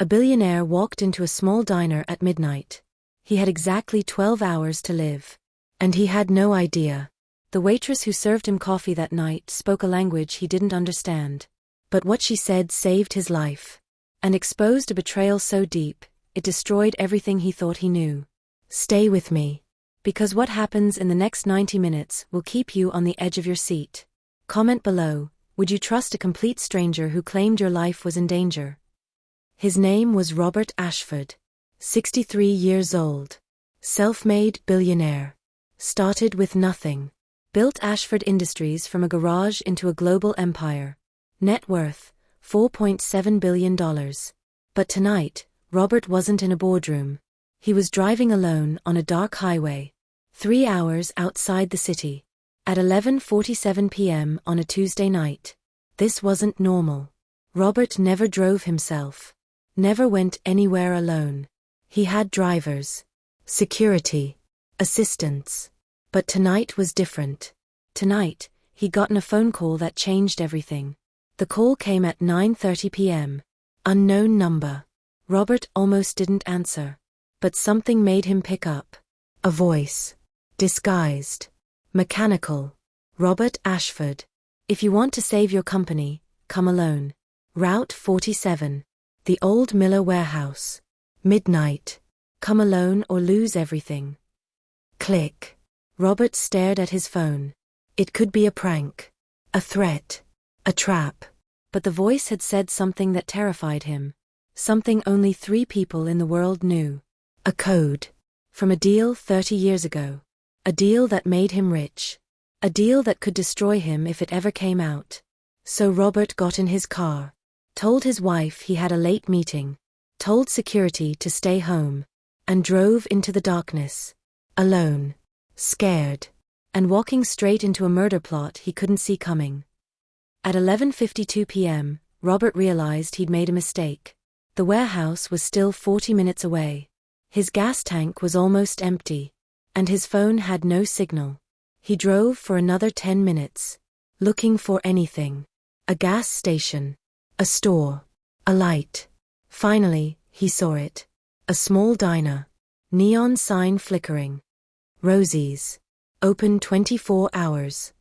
A billionaire walked into a small diner at midnight. He had exactly 12 hours to live. And he had no idea. The waitress who served him coffee that night spoke a language he didn't understand. But what she said saved his life. And exposed a betrayal so deep, it destroyed everything he thought he knew. Stay with me. Because what happens in the next 90 minutes will keep you on the edge of your seat. Comment below, would you trust a complete stranger who claimed your life was in danger? His name was Robert Ashford. 63 years old. Self-made billionaire. Started with nothing. Built Ashford Industries from a garage into a global empire. Net worth, $4.7 billion. But tonight, Robert wasn't in a boardroom. He was driving alone on a dark highway. 3 hours outside the city. At 11:47 p.m. on a Tuesday night. This wasn't normal. Robert never drove himself. Never went anywhere alone. He had drivers. Security. Assistants. But tonight was different. Tonight, he'd gotten a phone call that changed everything. The call came at 9:30 p.m. Unknown number. Robert almost didn't answer. But something made him pick up. A voice. Disguised. Mechanical. Robert Ashford. If you want to save your company, come alone. Route 47. The old Miller warehouse. Midnight. Come alone or lose everything. Click. Robert stared at his phone. It could be a prank. A threat. A trap. But the voice had said something that terrified him. Something only 3 people in the world knew. A code. From a deal 30 years ago. A deal that made him rich. A deal that could destroy him if it ever came out. So Robert got in his car. Told his wife he had a late meeting. Told security to stay home. And drove into the darkness. Alone. Scared. And walking straight into a murder plot he couldn't see coming. At 11:52 p.m., Robert realized he'd made a mistake. The warehouse was still 40 minutes away. His gas tank was almost empty. And his phone had no signal. He drove for another 10 minutes. Looking for anything. A gas station. A store. A light. Finally, he saw it. A small diner. Neon sign flickering. Rosie's. Open 24 hours.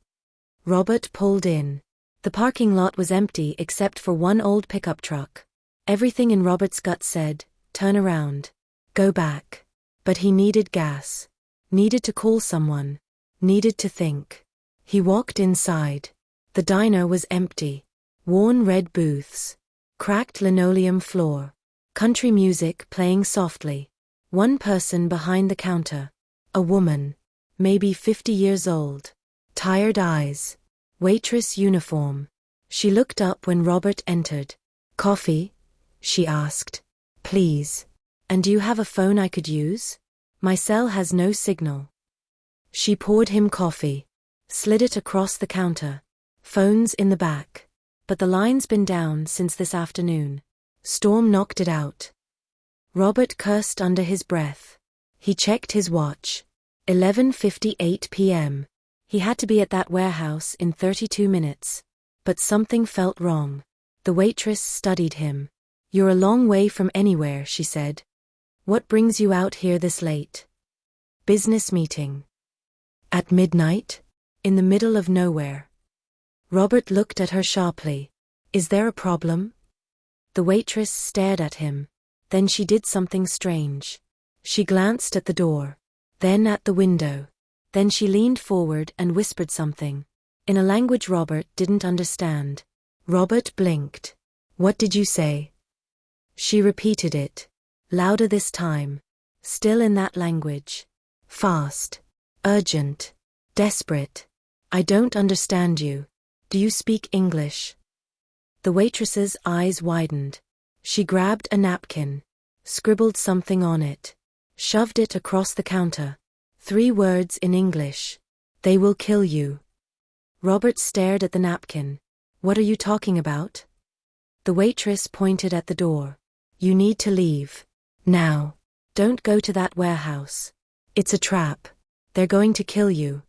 Robert pulled in. The parking lot was empty except for one old pickup truck. Everything in Robert's gut said, turn around. Go back. But he needed gas. Needed to call someone. Needed to think. He walked inside. The diner was empty. Worn red booths. Cracked linoleum floor. Country music playing softly. One person behind the counter. A woman. Maybe 50 years old. Tired eyes. Waitress uniform. She looked up when Robert entered. Coffee? She asked. Please. And do you have a phone I could use? My cell has no signal. She poured him coffee. Slid it across the counter. Phone's in the back. But the line's been down since this afternoon. Storm knocked it out. Robert cursed under his breath. He checked his watch. 11:58 p.m. He had to be at that warehouse in 32 minutes. But something felt wrong. The waitress studied him. You're a long way from anywhere, she said. What brings you out here this late? Business meeting. At midnight? In the middle of nowhere. Robert looked at her sharply. Is there a problem? The waitress stared at him. Then she did something strange. She glanced at the door. Then at the window. Then she leaned forward and whispered something. In a language Robert didn't understand. Robert blinked. What did you say? She repeated it. Louder this time. Still in that language. Fast. Urgent. Desperate. I don't understand you. Do you speak English? The waitress's eyes widened. She grabbed a napkin. Scribbled something on it. Shoved it across the counter. 3 words in English. They will kill you. Robert stared at the napkin. What are you talking about? The waitress pointed at the door. You need to leave. Now. Don't go to that warehouse. It's a trap. They're going to kill you.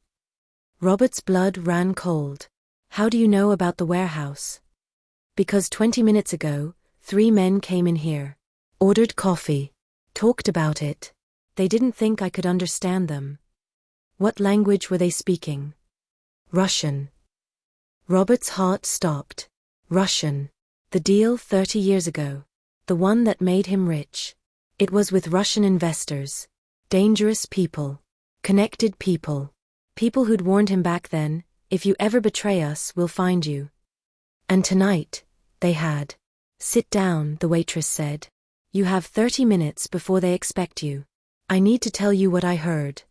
Robert's blood ran cold. How do you know about the warehouse? Because 20 minutes ago, 3 men came in here. Ordered coffee. Talked about it. They didn't think I could understand them. What language were they speaking? Russian. Robert's heart stopped. Russian. The deal 30 years ago. The one that made him rich. It was with Russian investors. Dangerous people. Connected people. People who'd warned him back then, if you ever betray us, we'll find you. And tonight, they had. Sit down, the waitress said. You have 30 minutes before they expect you. I need to tell you what I heard.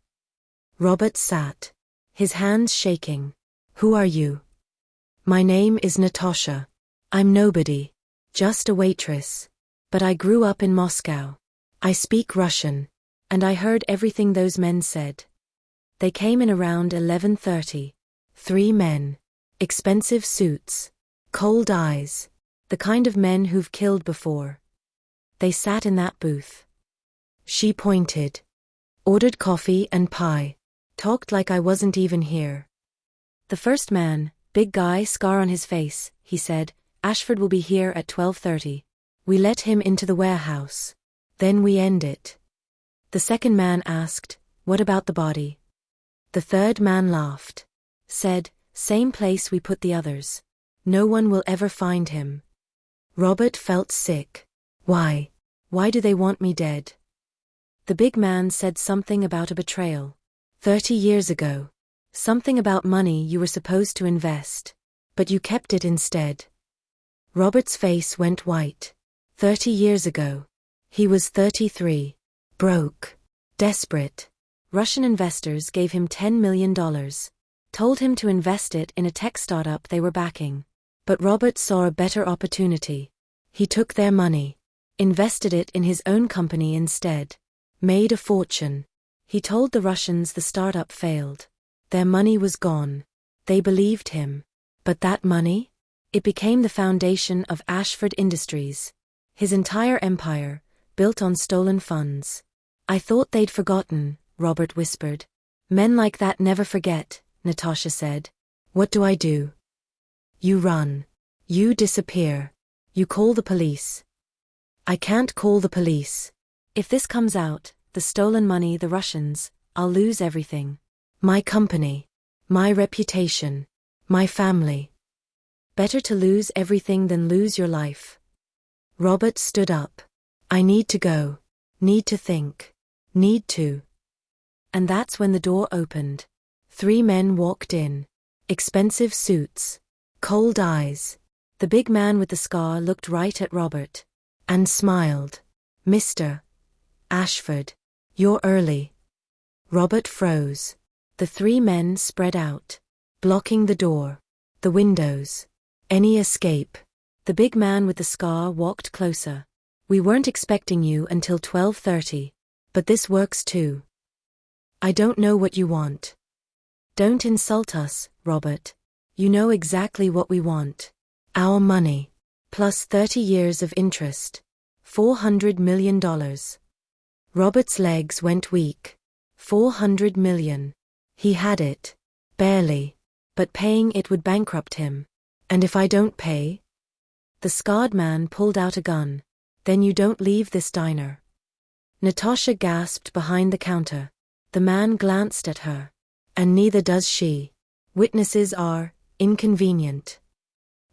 Robert sat. His hands shaking. Who are you? My name is Natasha. I'm nobody. Just a waitress. But I grew up in Moscow. I speak Russian. And I heard everything those men said. They came in around 11:30. 3 men. Expensive suits. Cold eyes. The kind of men who've killed before. They sat in that booth. She pointed. Ordered coffee and pie. Talked like I wasn't even here. The first man, big guy, scar on his face, he said, Ashford will be here at 12:30. We let him into the warehouse. Then we end it. The second man asked, what about the body? The third man laughed. Said, same place we put the others. No one will ever find him. Robert felt sick. Why? Why do they want me dead? The big man said something about a betrayal. 30 years ago. Something about money you were supposed to invest. But you kept it instead. Robert's face went white. 30 years ago. He was 33. Broke. Desperate. Russian investors gave him $10 million. Told him to invest it in a tech startup they were backing. But Robert saw a better opportunity. He took their money. Invested it in his own company instead. Made a fortune. He told the Russians the startup failed. Their money was gone. They believed him. But that money? It became the foundation of Ashford Industries. His entire empire, built on stolen funds. I thought they'd forgotten, Robert whispered. Men like that never forget, Natasha said. What do I do? You run. You disappear. You call the police. I can't call the police. If this comes out, the stolen money, the Russians, I'll lose everything. My company. My reputation. My family. Better to lose everything than lose your life. Robert stood up. I need to go. Need to think. Need to. And that's when the door opened. 3 men walked in. Expensive suits. Cold eyes. The big man with the scar looked right at Robert. And smiled. Mr. Ashford. You're early. Robert froze. The 3 men spread out. Blocking the door. The windows. Any escape. The big man with the scar walked closer. We weren't expecting you until 12:30. But this works too. I don't know what you want. Don't insult us, Robert. You know exactly what we want. Our money. Plus 30 years of interest. $400 million. Robert's legs went weak. 400 million. He had it. Barely. But paying it would bankrupt him. And if I don't pay? The scarred man pulled out a gun. Then you don't leave this diner. Natasha gasped behind the counter. The man glanced at her. And neither does she. Witnesses are inconvenient.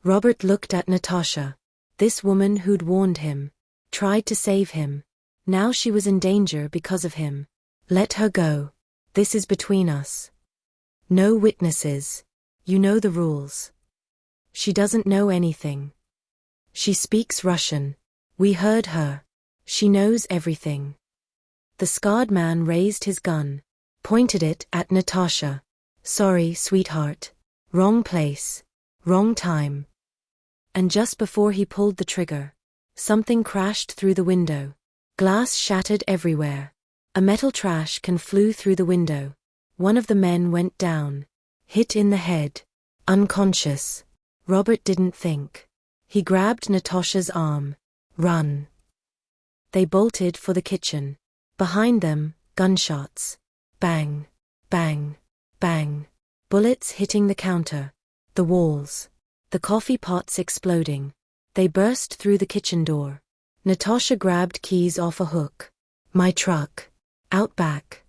Robert looked at Natasha. This woman who'd warned him. Tried to save him. Now she was in danger because of him. Let her go. This is between us. No witnesses. You know the rules. She doesn't know anything. She speaks Russian. We heard her. She knows everything. The scarred man raised his gun. Pointed it at Natasha. Sorry, sweetheart. Wrong place. Wrong time. And just before he pulled the trigger, something crashed through the window. Glass shattered everywhere. A metal trash can flew through the window. One of the men went down. Hit in the head. Unconscious. Robert didn't think. He grabbed Natasha's arm. Run. They bolted for the kitchen. Behind them, gunshots. Bang. Bang. Bang. Bullets hitting the counter. The walls. The coffee pots exploding. They burst through the kitchen door. Natasha grabbed keys off a hook. My truck. Out back.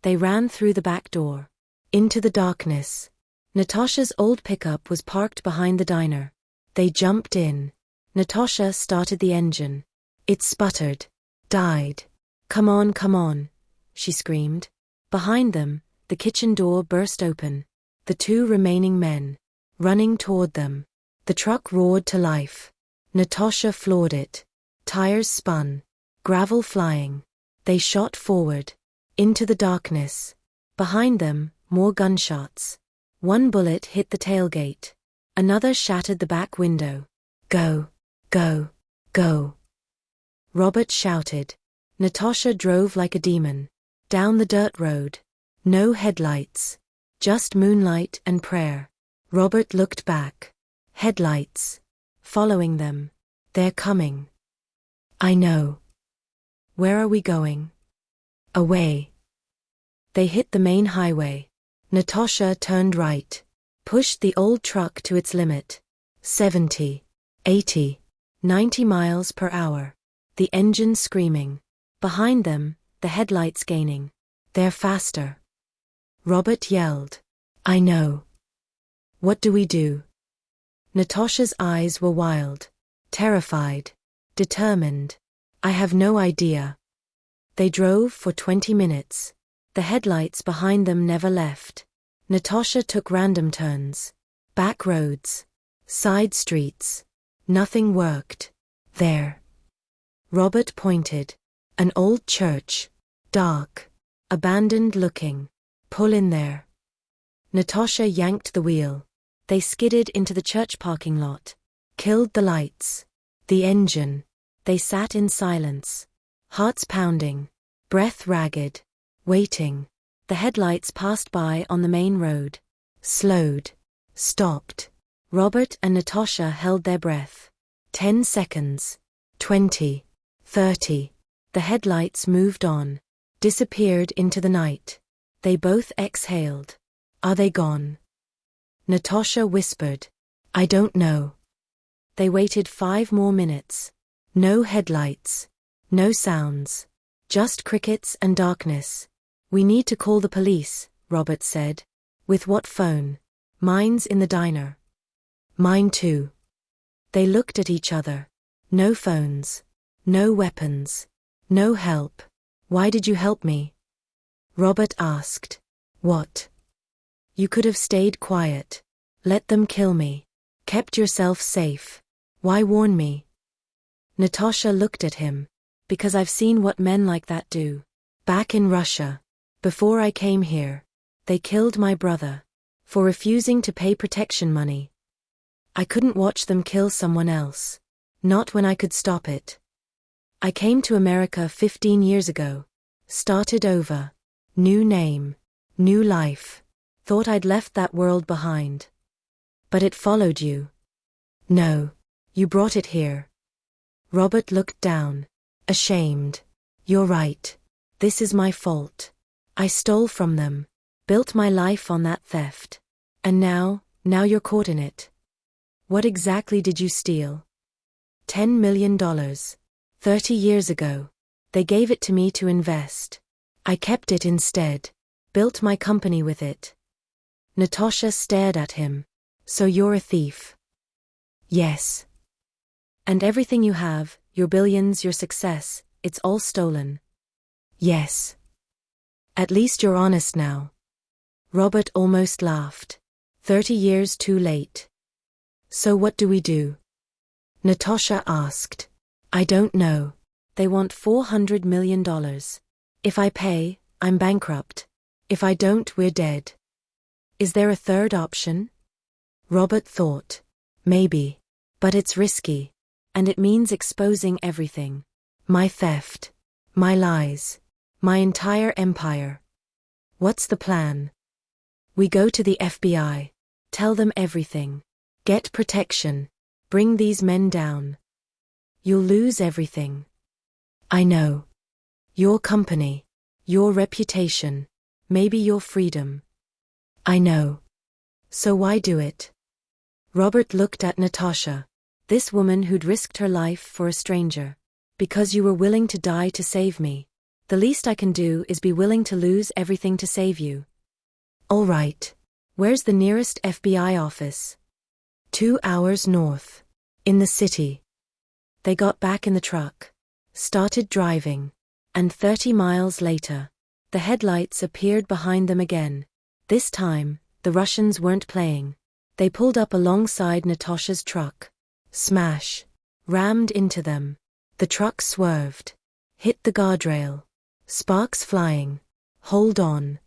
They ran through the back door. Into the darkness. Natasha's old pickup was parked behind the diner. They jumped in. Natasha started the engine. It sputtered. Died. Come on, she screamed. Behind them, the kitchen door burst open. The two remaining men. Running toward them. The truck roared to life. Natasha floored it. Tires spun. Gravel flying. They shot forward. Into the darkness. Behind them, more gunshots. One bullet hit the tailgate. Another shattered the back window. Go, go, go. Robert shouted. Natasha drove like a demon. Down the dirt road. No headlights. Just moonlight and prayer. Robert looked back. Headlights. Following them. They're coming. I know. Where are we going? Away. They hit the main highway. Natasha turned right. Pushed the old truck to its limit. 70, 80, 90 miles per hour. The engine screaming. Behind them, the headlights gaining. They're faster. Robert yelled. I know. What do we do? Natasha's eyes were wild. Terrified. Determined. I have no idea. They drove for 20 minutes. The headlights behind them never left. Natasha took random turns. Back roads. Side streets. Nothing worked. There. Robert pointed. An old church. Dark. Abandoned looking. Pull in there. Natasha yanked the wheel. They skidded into the church parking lot. Killed the lights. The engine. They sat in silence. Hearts pounding. Breath ragged. Waiting. The headlights passed by on the main road. Slowed. Stopped. Robert and Natasha held their breath. 10 seconds. 20. 30. The headlights moved on. Disappeared into the night. They both exhaled. Are they gone? Natasha whispered. I don't know. They waited 5 more minutes. No headlights. No sounds. Just crickets and darkness. We need to call the police, Robert said. With what phone? Mine's in the diner. Mine too. They looked at each other. No phones. No weapons. No help. Why did you help me? Robert asked. What? You could have stayed quiet. Let them kill me. Kept yourself safe. Why warn me? Natasha looked at him. Because I've seen what men like that do. Back in Russia. Before I came here. They killed my brother. For refusing to pay protection money. I couldn't watch them kill someone else. Not when I could stop it. I came to America 15 years ago. Started over. New name. New life. Thought I'd left that world behind. But it followed you. No. You brought it here. Robert looked down. Ashamed. You're right. This is my fault. I stole from them. Built my life on that theft. And now you're caught in it. What exactly did you steal? $10 million. 30 years ago. They gave it to me to invest. I kept it instead. Built my company with it. Natasha stared at him. So you're a thief? Yes. And everything you have, your billions, your success, it's all stolen? Yes. At least you're honest now. Robert almost laughed. 30 years too late. So what do we do? Natasha asked. I don't know. They want $400 million. If I pay, I'm bankrupt. If I don't, we're dead. Is there a third option? Robert thought. Maybe. But it's risky. And it means exposing everything. My theft. My lies. My entire empire. What's the plan? We go to the FBI. Tell them everything. Get protection. Bring these men down. You'll lose everything. I know. Your company. Your reputation. Maybe your freedom. I know. So why do it? Robert looked at Natasha. This woman who'd risked her life for a stranger. Because you were willing to die to save me. The least I can do is be willing to lose everything to save you. All right. Where's the nearest FBI office? 2 hours north. In the city. They got back in the truck. Started driving. And 30 miles later, the headlights appeared behind them again. This time, the Russians weren't playing. They pulled up alongside Natasha's truck. Smash. Rammed into them. The truck swerved. Hit the guardrail. Sparks flying. Hold on.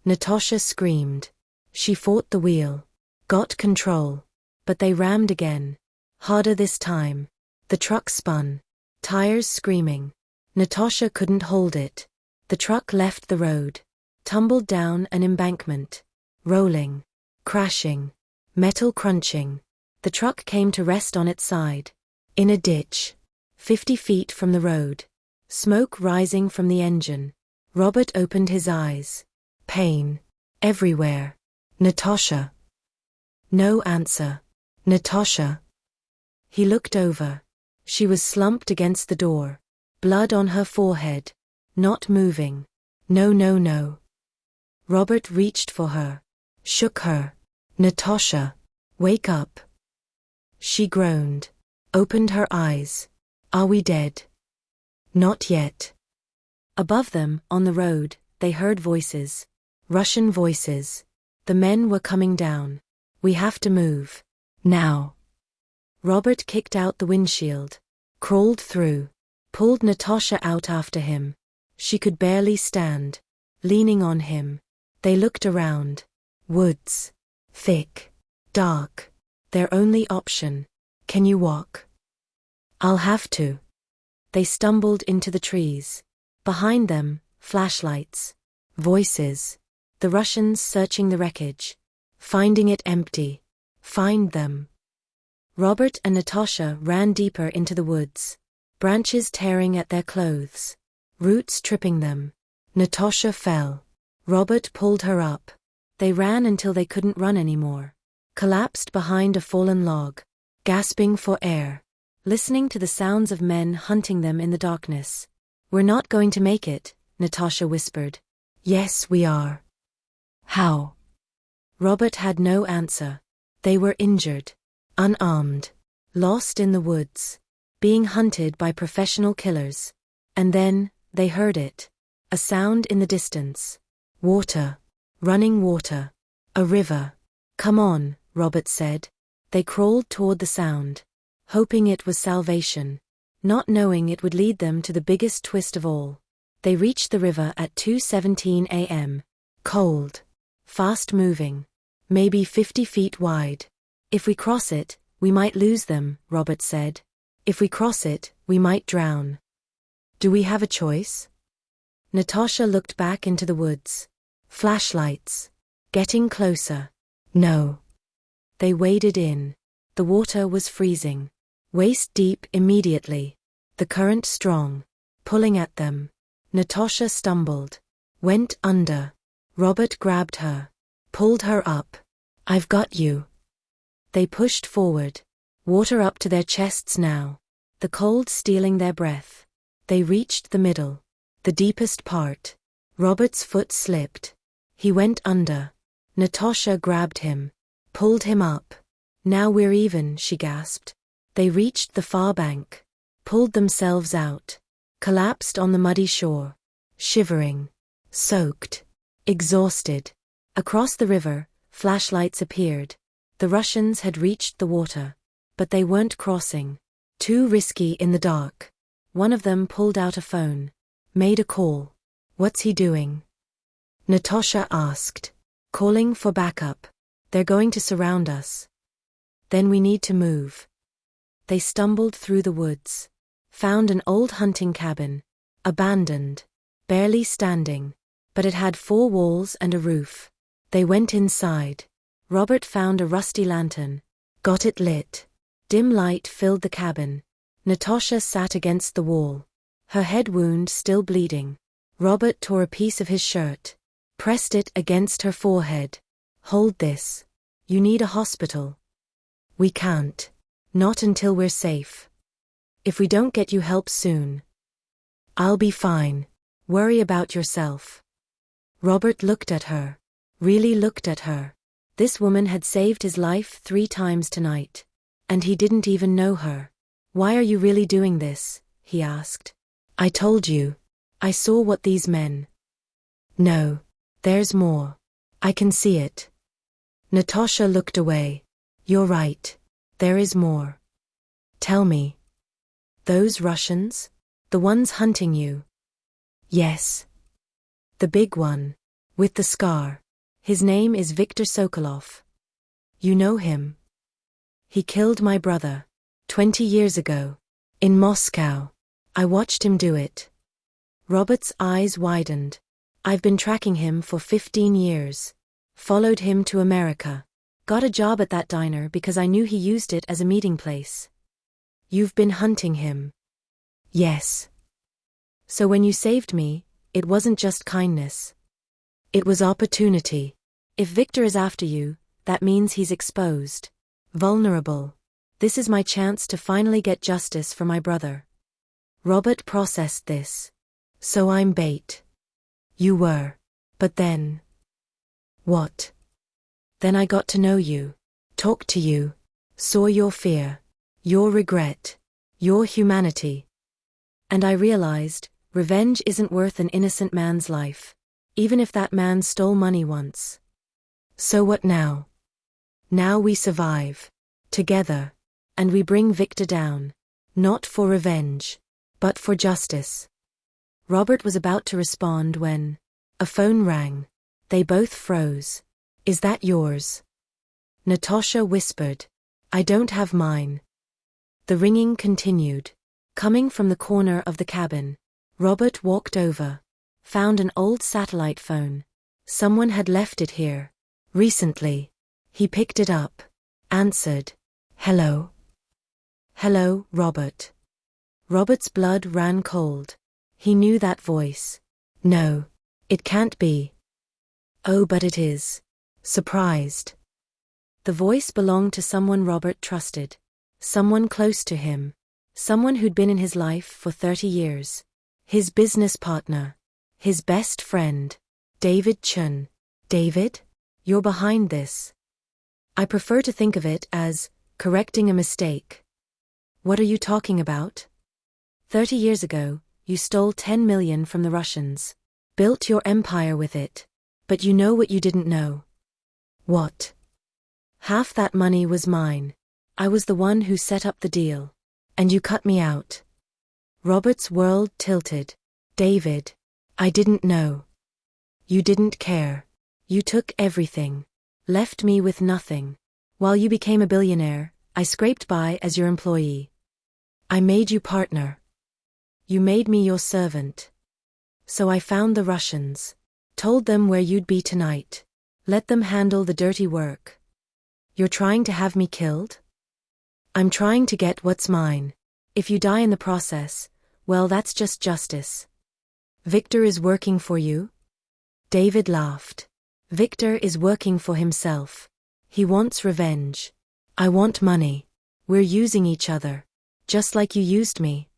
Natasha screamed. She fought the wheel. Got control. But they rammed again. Harder this time. The truck spun. Tires screaming. Natasha couldn't hold it. The truck left the road. Tumbled down an embankment. Rolling. Crashing. Metal crunching. The truck came to rest on its side. In a ditch. 50 feet from the road. Smoke rising from the engine. Robert opened his eyes. Pain. Everywhere. Natasha. No answer. Natasha. He looked over. She was slumped against the door. Blood on her forehead. Not moving. No, no, no. Robert reached for her. Shook her. Natasha. Wake up. She groaned. Opened her eyes. Are we dead? Not yet. Above them, on the road, they heard voices. Russian voices. The men were coming down. We have to move. Now. Robert kicked out the windshield. Crawled through. Pulled Natasha out after him. She could barely stand. Leaning on him. They looked around. Woods. Thick. Dark. Their only option. Can you walk? I'll have to. They stumbled into the trees. Behind them, flashlights. Voices. The Russians searching the wreckage. Finding it empty. Find them. Robert and Natasha ran deeper into the woods. Branches tearing at their clothes. Roots tripping them. Natasha fell. Robert pulled her up. They ran until they couldn't run anymore. Collapsed behind a fallen log. Gasping for air. Listening to the sounds of men hunting them in the darkness. We're not going to make it, Natasha whispered. Yes, we are. How? Robert had no answer. They were injured. Unarmed. Lost in the woods. Being hunted by professional killers. And then, they heard it. A sound in the distance. Water. Running water. A river. Come on, Robert said. They crawled toward the sound. Hoping it was salvation. Not knowing it would lead them to the biggest twist of all. They reached the river at 2:17 a.m. Cold. Fast moving. Maybe 50 feet wide. If we cross it, we might lose them, Robert said. If we cross it, we might drown. Do we have a choice? Natasha looked back into the woods. Flashlights. Getting closer. No. They waded in. The water was freezing. Waist deep immediately. The current strong. Pulling at them. Natasha stumbled. Went under. Robert grabbed her. Pulled her up. I've got you. They pushed forward. Water up to their chests now. The cold stealing their breath. They reached the middle. The deepest part. Robert's foot slipped. He went under. Natasha grabbed him. Pulled him up. Now we're even, she gasped. They reached the far bank. Pulled themselves out. Collapsed on the muddy shore. Shivering. Soaked. Exhausted. Across the river, flashlights appeared. The Russians had reached the water. But they weren't crossing. Too risky in the dark. One of them pulled out a phone. Made a call. What's he doing? Natasha asked. Calling for backup. They're going to surround us. Then we need to move. They stumbled through the woods. Found an old hunting cabin. Abandoned. Barely standing. But it had 4 walls and a roof. They went inside. Robert found a rusty lantern. Got it lit. Dim light filled the cabin. Natasha sat against the wall. Her head wound still bleeding. Robert tore a piece of his shirt. Pressed it against her forehead. Hold this. You need a hospital. We can't. Not until we're safe. If we don't get you help soon. I'll be fine. Worry about yourself. Robert looked at her. Really looked at her. This woman had saved his life 3 times tonight. And he didn't even know her. Why are you really doing this? He asked. I told you. I saw what these men. No. There's more. I can see it. Natasha looked away. You're right. There is more. Tell me. Those Russians? The ones hunting you? Yes. The big one. With the scar. His name is Viktor Sokolov. You know him? He killed my brother. 20 years ago. In Moscow. I watched him do it. Robert's eyes widened. I've been tracking him for 15 years. Followed him to America. Got a job at that diner because I knew he used it as a meeting place. You've been hunting him. Yes. So when you saved me, it wasn't just kindness. It was opportunity. If Viktor is after you, that means he's exposed. Vulnerable. This is my chance to finally get justice for my brother. Robert processed this. So I'm bait. You were. But then. What? Then I got to know you. Talked to you. Saw your fear. Your regret. Your humanity. And I realized, revenge isn't worth an innocent man's life. Even if that man stole money once. So what now? Now we survive. Together. And we bring Viktor down. Not for revenge. But for justice. Robert was about to respond when a phone rang. They both froze. Is that yours? Natasha whispered. I don't have mine. The ringing continued. Coming from the corner of the cabin. Robert walked over. Found an old satellite phone. Someone had left it here. Recently. He picked it up. Answered. Hello? Hello, Robert. Robert's blood ran cold. He knew that voice. No. It can't be. Oh, but it is. Surprised. The voice belonged to someone Robert trusted. Someone close to him. Someone who'd been in his life for 30 years. His business partner. His best friend. David Chun. David? You're behind this. I prefer to think of it as correcting a mistake. What are you talking about? 30 years ago, you stole 10 million from the Russians. Built your empire with it. But you know what you didn't know. What? Half that money was mine. I was the one who set up the deal. And you cut me out. Robert's world tilted. David. I didn't know. You didn't care. You took everything. Left me with nothing. While you became a billionaire, I scraped by as your employee. I made you partner. You made me your servant. So I found the Russians. Told them where you'd be tonight. Let them handle the dirty work. You're trying to have me killed? I'm trying to get what's mine. If you die in the process, well, that's just justice. Viktor is working for you? David laughed. Viktor is working for himself. He wants revenge. I want money. We're using each other. Just like you used me.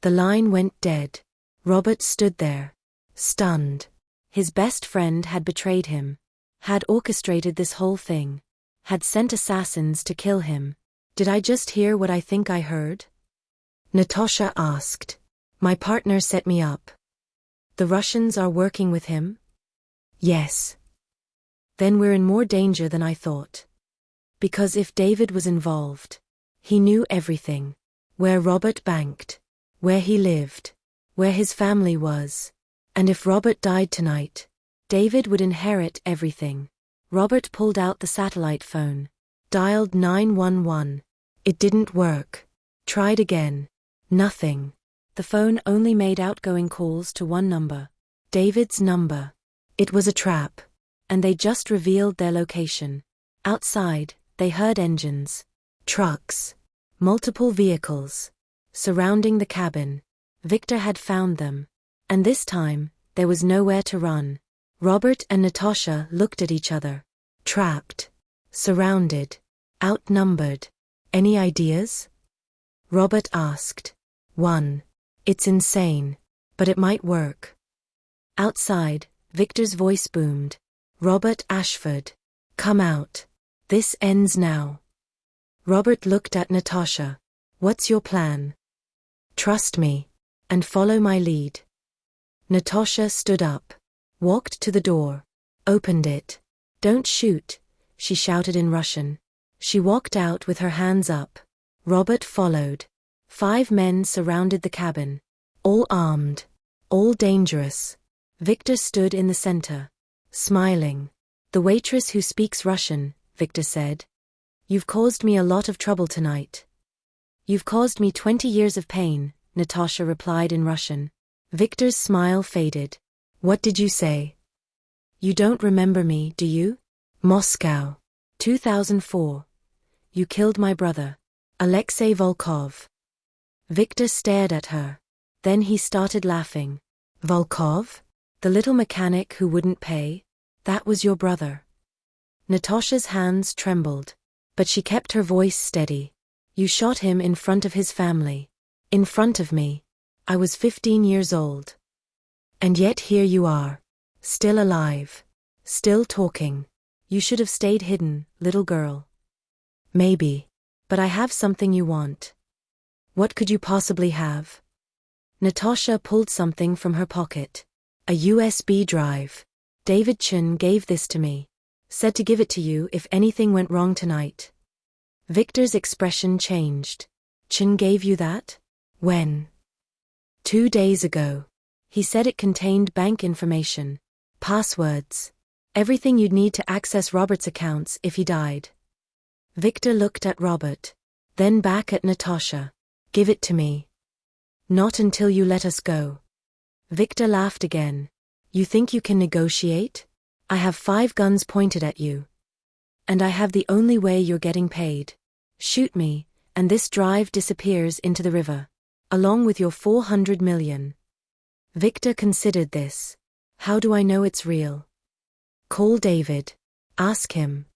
The line went dead. Robert stood there. Stunned. His best friend had betrayed him. Had orchestrated this whole thing. Had sent assassins to kill him. Did I just hear what I think I heard? Natasha asked. My partner set me up. The Russians are working with him? Yes. Then we're in more danger than I thought. Because if David was involved, he knew everything. Where Robert banked. Where he lived. Where his family was. And if Robert died tonight, David would inherit everything. Robert pulled out the satellite phone. Dialed 911. It didn't work. Tried again. Nothing. The phone only made outgoing calls to one number. David's number. It was a trap. And they just revealed their location. Outside, they heard engines. Trucks. Multiple vehicles. Surrounding the cabin. Viktor had found them. And this time, there was nowhere to run. Robert and Natasha looked at each other. Trapped. Surrounded. Outnumbered. Any ideas? Robert asked. 1. It's insane. But it might work. Outside, Victor's voice boomed. Robert Ashford. Come out. This ends now. Robert looked at Natasha. What's your plan? Trust me. And follow my lead. Natasha stood up. Walked to the door. Opened it. Don't shoot, she shouted in Russian. She walked out with her hands up. Robert followed. 5 men surrounded the cabin. All armed. All dangerous. Victor stood in the center. Smiling. The waitress who speaks Russian, Victor said. You've caused me a lot of trouble tonight. You've caused me 20 years of pain, Natasha replied in Russian. Victor's smile faded. What did you say? You don't remember me, do you? Moscow. 2004. You killed my brother. Alexei Volkov. Victor stared at her. Then he started laughing. Volkov? The little mechanic who wouldn't pay? That was your brother. Natasha's hands trembled. But she kept her voice steady. You shot him in front of his family. In front of me. I was 15 years old. And yet here you are. Still alive. Still talking. You should have stayed hidden, little girl. Maybe. But I have something you want. What could you possibly have? Natasha pulled something from her pocket. A USB drive. David Chun gave this to me. Said to give it to you if anything went wrong tonight. Victor's expression changed. Chun gave you that? When? 2 days ago. He said it contained bank information. Passwords. Everything you'd need to access Robert's accounts if he died. Victor looked at Robert. Then back at Natasha. Give it to me. Not until you let us go. Victor laughed again. You think you can negotiate? I have 5 guns pointed at you. And I have the only way you're getting paid. Shoot me, and this drive disappears into the river. Along with your 400 million. Victor considered this. How do I know it's real? Call David. Ask him.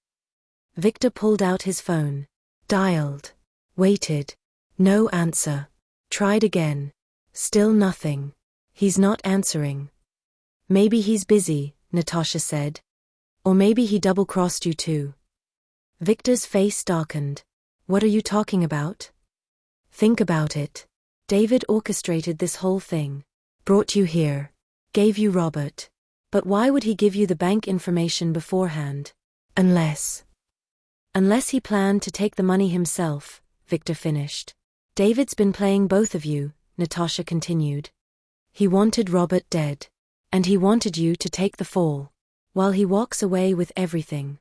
Victor pulled out his phone. Dialed. Waited. No answer. Tried again. Still nothing. He's not answering. Maybe he's busy, Natasha said. Or maybe he double-crossed you too. Victor's face darkened. What are you talking about? Think about it. David orchestrated this whole thing. Brought you here. Gave you Robert. But why would he give you the bank information beforehand? Unless he planned to take the money himself, Victor finished. David's been playing both of you, Natasha continued. He wanted Robert dead. And he wanted you to take the fall. While he walks away with everything.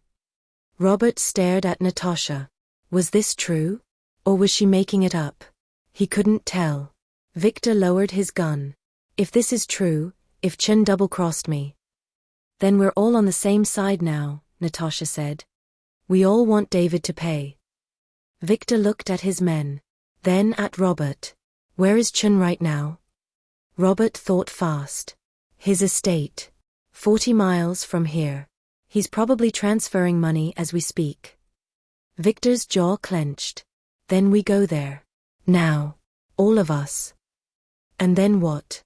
Robert stared at Natasha. Was this true? Or was she making it up? He couldn't tell. Victor lowered his gun. If this is true, if Chen double-crossed me. Then we're all on the same side now, Natasha said. We all want David to pay. Victor looked at his men. Then at Robert. Where is Chen right now? Robert thought fast. His estate. 40 miles from here. He's probably transferring money as we speak. Victor's jaw clenched. Then we go there. Now. All of us. And then what?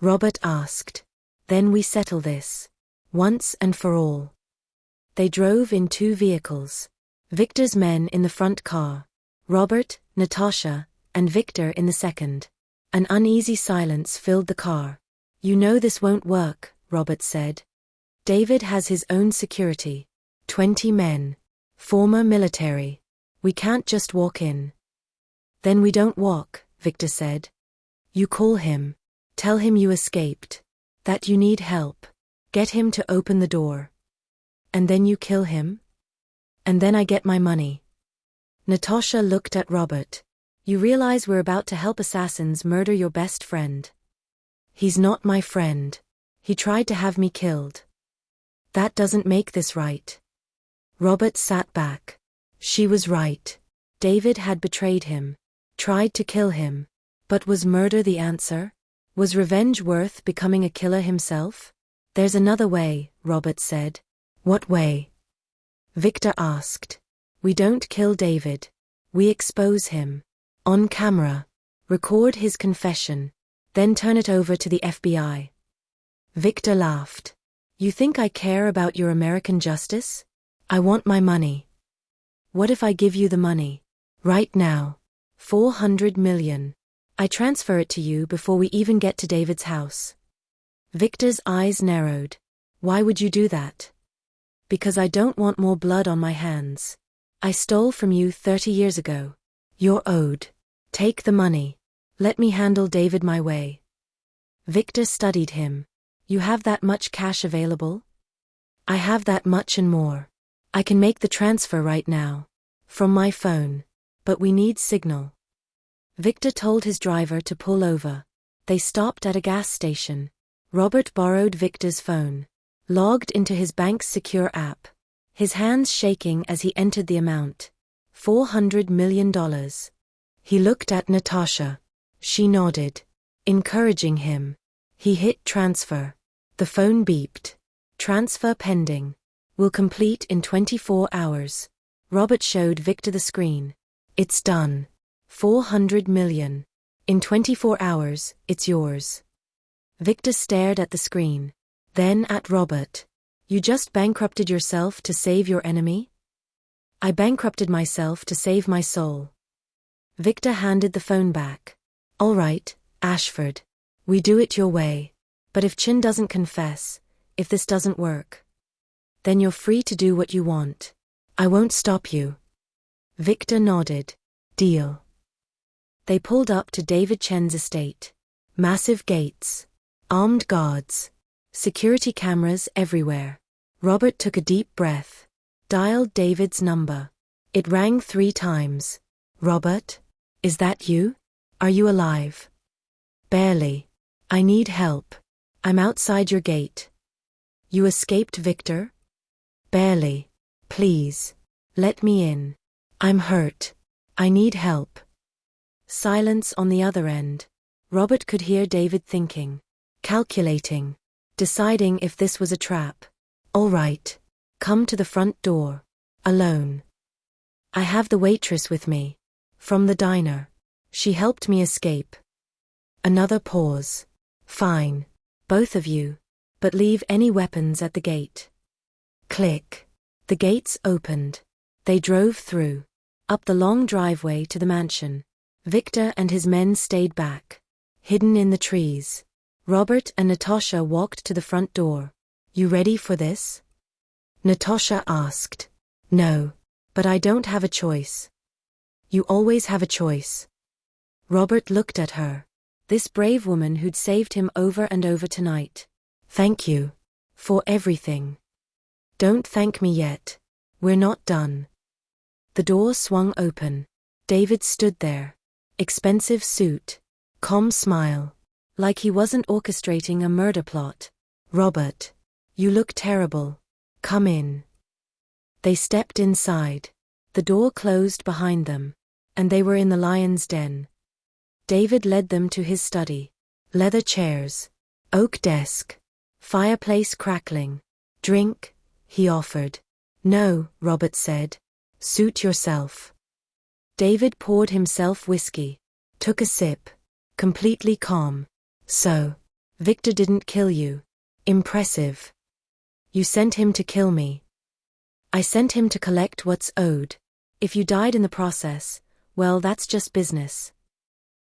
Robert asked. Then we settle this. Once and for all. They drove in 2 vehicles. Victor's men in the front car. Robert, Natasha, and Victor in the second. An uneasy silence filled the car. You know this won't work, Robert said. David has his own security. 20 men. Former military. We can't just walk in. Then we don't walk, Victor said. You call him. Tell him you escaped. That you need help. Get him to open the door. And then you kill him? And then I get my money. Natasha looked at Robert. You realize we're about to help assassins murder your best friend. He's not my friend. He tried to have me killed. That doesn't make this right. Robert sat back. She was right. David had betrayed him. Tried to kill him. But was murder the answer? Was revenge worth becoming a killer himself? There's another way, Robert said. What way? Victor asked. We don't kill David. We expose him. On camera. Record his confession. Then turn it over to the FBI. Victor laughed. You think I care about your American justice? I want my money. What if I give you the money? Right now. 400 million. I transfer it to you before we even get to David's house. Victor's eyes narrowed. Why would you do that? Because I don't want more blood on my hands. I stole from you 30 years ago. You're owed. Take the money. Let me handle David my way. Victor studied him. You have that much cash available? I have that much and more. I can make the transfer right now. From my phone. But we need signal. Victor told his driver to pull over. They stopped at a gas station. Robert borrowed Victor's phone. Logged into his bank's secure app. His hands shaking as he entered the amount. $400 million. He looked at Natasha. She nodded, encouraging him. He hit transfer. The phone beeped. Transfer pending. Will complete in 24 hours. Robert showed Victor the screen. It's done. 400 million. In 24 hours, it's yours. Victor stared at the screen. Then at Robert. You just bankrupted yourself to save your enemy? I bankrupted myself to save my soul. Victor handed the phone back. All right, Ashford. We do it your way. But if Chin doesn't confess, if this doesn't work, then you're free to do what you want. I won't stop you. Victor nodded. Deal. They pulled up to David Chen's estate. Massive gates. Armed guards. Security cameras everywhere. Robert took a deep breath. Dialed David's number. It rang 3 times. Robert? Is that you? Are you alive? Barely. I need help. I'm outside your gate. You escaped, Victor? Barely. Please. Let me in. I'm hurt. I need help. Silence on the other end. Robert could hear David thinking. Calculating. Deciding if this was a trap. All right. Come to the front door. Alone. I have the waitress with me. From the diner. She helped me escape. Another pause. Fine. Both of you. But leave any weapons at the gate. Click. The gates opened. They drove through. Up the long driveway to the mansion. Victor and his men stayed back. Hidden in the trees. Robert and Natasha walked to the front door. You ready for this? Natasha asked. No. But I don't have a choice. You always have a choice. Robert looked at her. This brave woman who'd saved him over and over tonight. Thank you. For everything. Don't thank me yet. We're not done. The door swung open. David stood there. Expensive suit. Calm smile. Like he wasn't orchestrating a murder plot. Robert. You look terrible. Come in. They stepped inside. The door closed behind them. And they were in the lion's den. David led them to his study. Leather chairs. Oak desk. Fireplace crackling. Drink, he offered. No, Robert said. Suit yourself. David poured himself whiskey. Took a sip. Completely calm. So, Victor didn't kill you. Impressive. You sent him to kill me. I sent him to collect what's owed. If you died in the process, well, that's just business.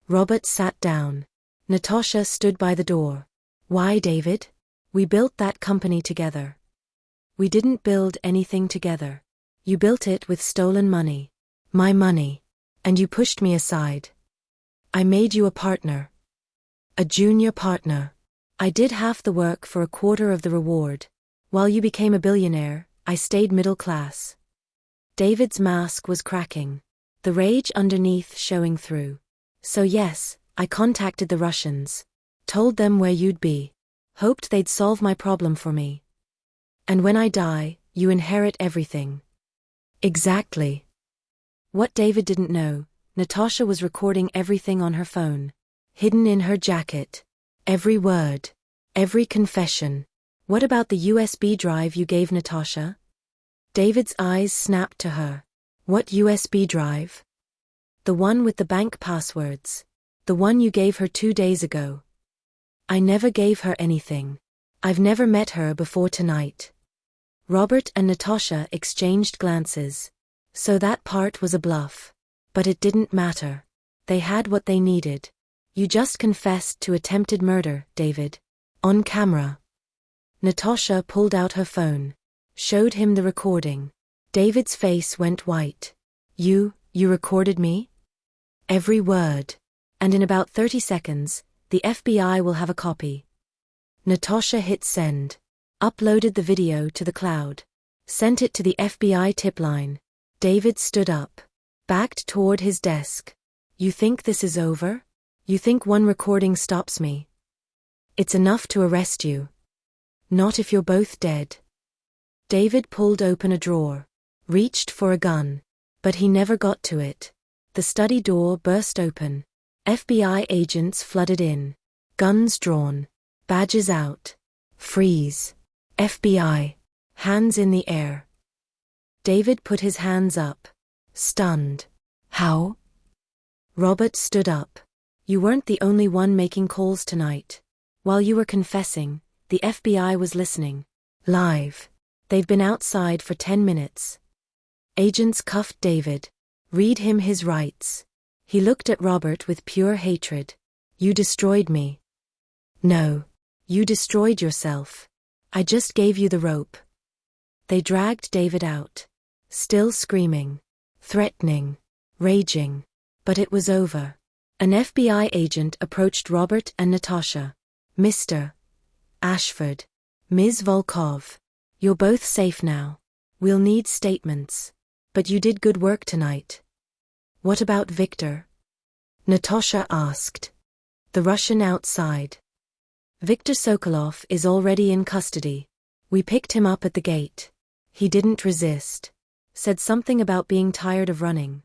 Robert sat down. Natasha stood by the door. Why, David? We built that company together. We didn't build anything together. You built it with stolen money. My money. And you pushed me aside. I made you a partner. A junior partner. I did half the work for a quarter of the reward. While you became a billionaire, I stayed middle class. David's mask was cracking. The rage underneath showing through. So yes, I contacted the Russians. Told them where you'd be. Hoped they'd solve my problem for me. And when I die, you inherit everything. Exactly. What David didn't know, Natasha was recording everything on her phone. Hidden in her jacket. Every word. Every confession. What about the USB drive you gave Natasha? David's eyes snapped to her. What USB drive? The one with the bank passwords. The one you gave her 2 days ago. I never gave her anything. I've never met her before tonight. Robert and Natasha exchanged glances. So that part was a bluff. But it didn't matter. They had what they needed. You just confessed to attempted murder, David. On camera. Natasha pulled out her phone. Showed him the recording. David's face went white. You recorded me? Every word. And in about 30 seconds, the FBI will have a copy. Natasha hit send. Uploaded the video to the cloud. Sent it to the FBI tip line. David stood up. Backed toward his desk. You think this is over? You think one recording stops me? It's enough to arrest you. Not if you're both dead. David pulled open a drawer. Reached for a gun. But he never got to it. The study door burst open. FBI agents flooded in. Guns drawn. Badges out. Freeze. FBI. Hands in the air. David put his hands up. Stunned. How? Robert stood up. You weren't the only one making calls tonight. While you were confessing, the FBI was listening. Live. They've been outside for 10 minutes. Agents cuffed David. Read him his rights. He looked at Robert with pure hatred. You destroyed me. No. You destroyed yourself. I just gave you the rope. They dragged David out. Still screaming. Threatening. Raging. But it was over. An FBI agent approached Robert and Natasha. Mr. Ashford. Ms. Volkov. You're both safe now. We'll need statements. But you did good work tonight. What about Victor? Natasha asked. The Russian outside. Viktor Sokolov is already in custody. We picked him up at the gate. He didn't resist. Said something about being tired of running.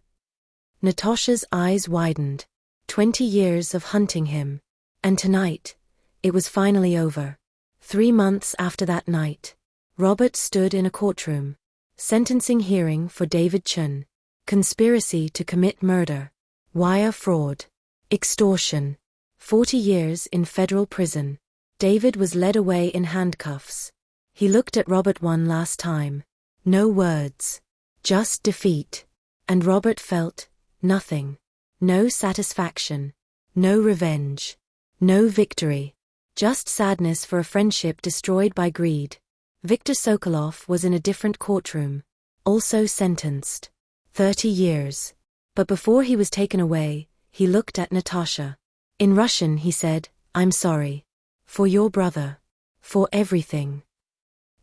Natasha's eyes widened. 20 years of hunting him. And tonight, it was finally over. 3 months after that night, Robert stood in a courtroom. Sentencing hearing for David Chun. Conspiracy to commit murder. Wire fraud. Extortion. 40 years in federal prison. David was led away in handcuffs. He looked at Robert one last time. No words. Just defeat. And Robert felt nothing. No satisfaction. No revenge. No victory. Just sadness for a friendship destroyed by greed. Viktor Sokolov was in a different courtroom. Also sentenced. 30 years. But before he was taken away, he looked at Natasha. In Russian he said, I'm sorry. For your brother. For everything.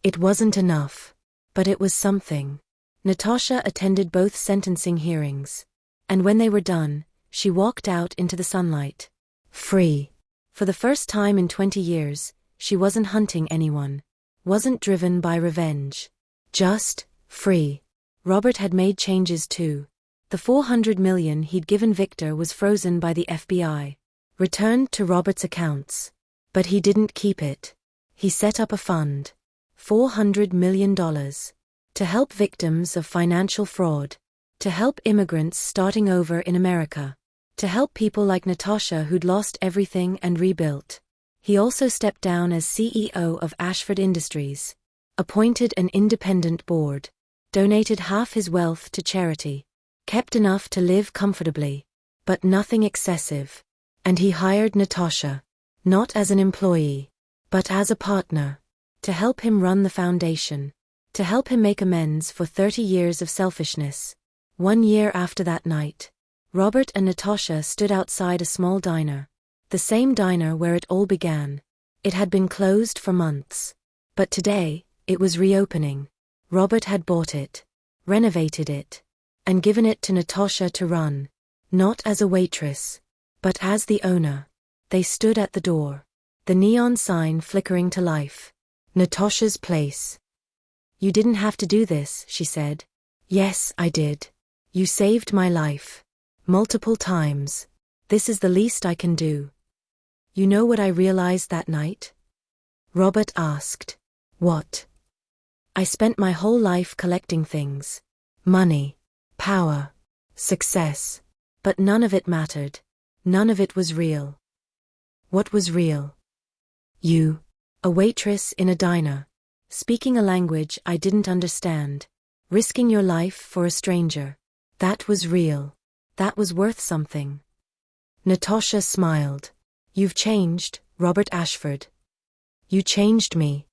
It wasn't enough. But it was something. Natasha attended both sentencing hearings. And when they were done, she walked out into the sunlight. Free. For the first time in 20 years, she wasn't hunting anyone. Wasn't driven by revenge. Just free. Robert had made changes too. The $400 million he'd given Victor was frozen by the FBI. Returned to Robert's accounts. But he didn't keep it. He set up a fund. $400 million. To help victims of financial fraud. To help immigrants starting over in America. To help people like Natasha who'd lost everything and rebuilt. He also stepped down as CEO of Ashford Industries. Appointed an independent board. Donated half his wealth to charity. Kept enough to live comfortably. But nothing excessive. And he hired Natasha. Not as an employee. But as a partner. To help him run the foundation. To help him make amends for 30 years of selfishness. 1 year after that night, Robert and Natasha stood outside a small diner. The same diner where it all began. It had been closed for months. But today, it was reopening. Robert had bought it. Renovated it. And given it to Natasha to run. Not as a waitress. But as the owner. They stood at the door. The neon sign flickering to life. Natasha's place. You didn't have to do this, she said. Yes, I did. You saved my life. Multiple times. This is the least I can do. You know what I realized that night? Robert asked. What? I spent my whole life collecting things. Money. Power. Success. But none of it mattered. None of it was real. What was real? You. A waitress in a diner. Speaking a language I didn't understand. Risking your life for a stranger. That was real. That was worth something. Natasha smiled. You've changed, Robert Ashford. You changed me.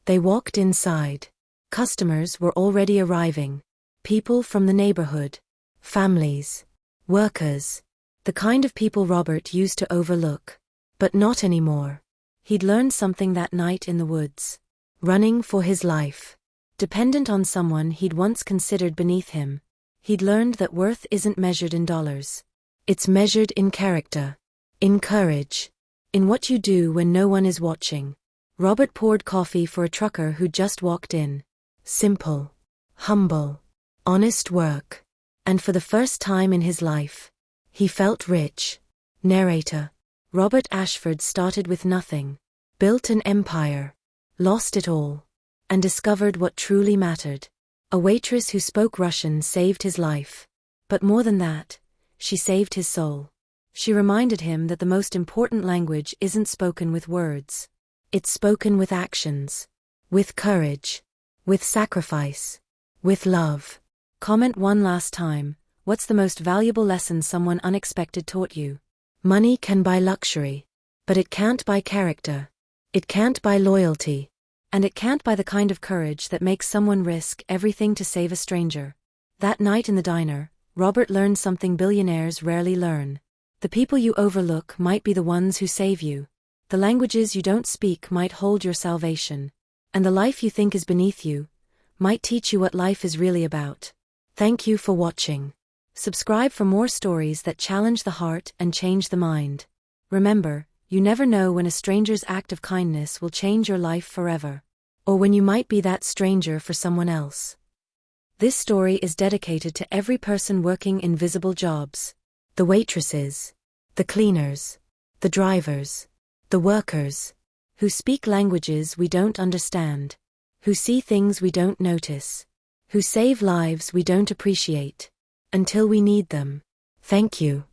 They walked inside. Customers were already arriving. People from the neighborhood. Families. Workers. The kind of people Robert used to overlook. But not anymore. He'd learned something that night in the woods. Running for his life. Dependent on someone he'd once considered beneath him. He'd learned that worth isn't measured in dollars. It's measured in character. In courage. In what you do when no one is watching. Robert poured coffee for a trucker who just walked in. Simple. Humble. Honest work. And for the first time in his life, he felt rich. Narrator. Robert Ashford started with nothing. Built an empire. Lost it all. And discovered what truly mattered. A waitress who spoke Russian saved his life. But more than that, she saved his soul. She reminded him that the most important language isn't spoken with words. It's spoken with actions. With courage. With sacrifice. With love. Comment one last time. What's the most valuable lesson someone unexpected taught you? Money can buy luxury. But it can't buy character. It can't buy loyalty. And it can't buy the kind of courage that makes someone risk everything to save a stranger. That night in the diner, Robert learned something billionaires rarely learn. The people you overlook might be the ones who save you. The languages you don't speak might hold your salvation. And the life you think is beneath you might teach you what life is really about. Thank you for watching. Subscribe for more stories that challenge the heart and change the mind. Remember, you never know when a stranger's act of kindness will change your life forever. Or when you might be that stranger for someone else. This story is dedicated to every person working invisible jobs. The waitresses. The cleaners. The drivers. The workers. Who speak languages we don't understand. Who see things we don't notice. Who save lives we don't appreciate. Until we need them. Thank you.